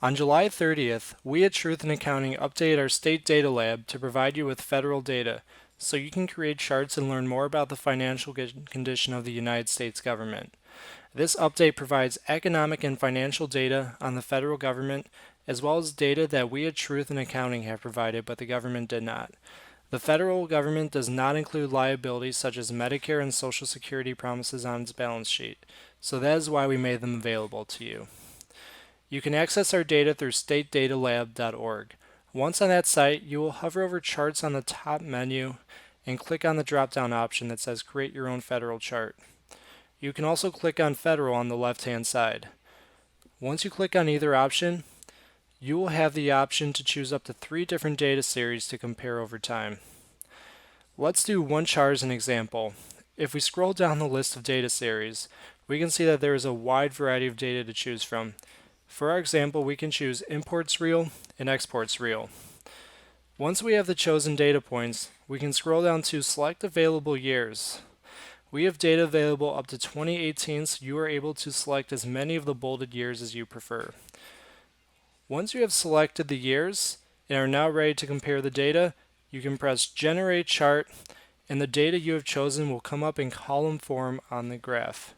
On July 30th, we at Truth in Accounting updated our state data lab to provide you with federal data so you can create charts and learn more about the financial condition of the United States government. This update provides economic and financial data on the federal government as well as data that we at Truth in Accounting have provided but the government did not. The federal government does not include liabilities such as Medicare and Social Security promises on its balance sheet, so that is why we made them available to you. You can access our data through statedatalab.org. Once on that site, you will hover over Charts on the top menu and click on the drop-down option that says Create Your Own Federal Chart. You can also click on Federal on the left-hand side. Once you click on either option, you will have the option to choose up to 3 different data series to compare over time. Let's do one chart as an example. If we scroll down the list of data series, we can see that there is a wide variety of data to choose from. For our example, we can choose imports real and exports real. Once we have the chosen data points, we can scroll down to select available years. We have data available up to 2018, so you are able to select as many of the bolded years as you prefer. Once you have selected the years and are now ready to compare the data, you can press Generate Chart and the data you have chosen will come up in column form on the graph.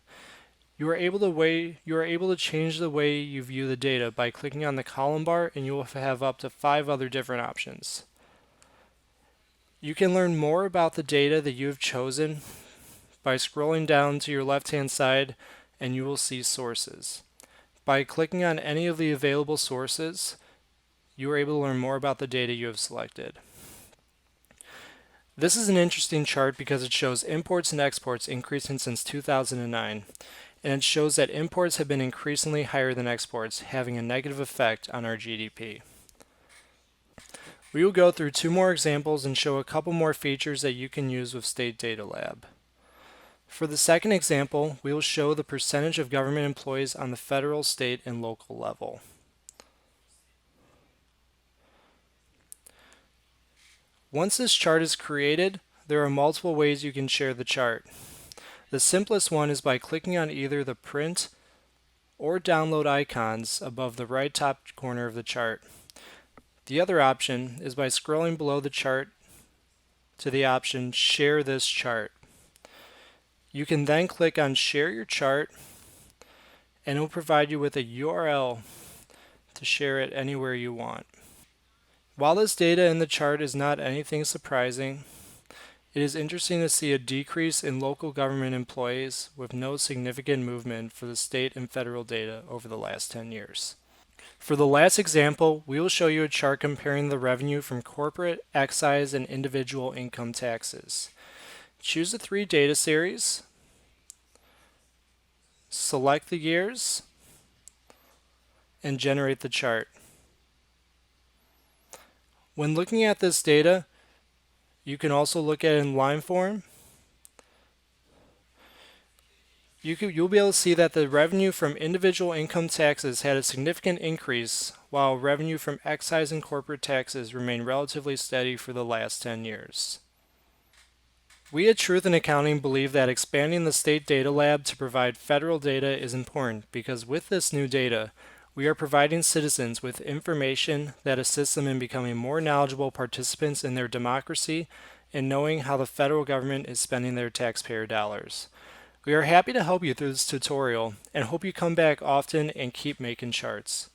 You are able to change the way you view the data by clicking on the column bar and you will have up to 5 other different options. You can learn more about the data that you have chosen by scrolling down to your left-hand side and you will see sources. By clicking on any of the available sources, you are able to learn more about the data you have selected. This is an interesting chart because it shows imports and exports increasing since 2009, and it shows that imports have been increasingly higher than exports, having a negative effect on our GDP. We will go through 2 more examples and show a couple more features that you can use with State Data Lab. For the second example, we will show the percentage of government employees on the federal, state, and local level. Once this chart is created, there are multiple ways you can share the chart. The simplest one is by clicking on either the print or download icons above the right top corner of the chart. The other option is by scrolling below the chart to the option Share this chart. You can then click on Share your chart and it will provide you with a URL to share it anywhere you want. While this data in the chart is not anything surprising, it is interesting to see a decrease in local government employees with no significant movement for the state and federal data over the last 10 years. For the last example, we will show you a chart comparing the revenue from corporate, excise, and individual income taxes. Choose the 3 data series, select the years, and generate the chart. When looking at this data, you can also look at it in line form. You'll be able to see that the revenue from individual income taxes had a significant increase, while revenue from excise and corporate taxes remained relatively steady for the last 10 years. We at Truth in Accounting believe that expanding the State Data Lab to provide federal data is important because with this new data, we are providing citizens with information that assists them in becoming more knowledgeable participants in their democracy and knowing how the federal government is spending their taxpayer dollars. We are happy to help you through this tutorial and hope you come back often and keep making charts.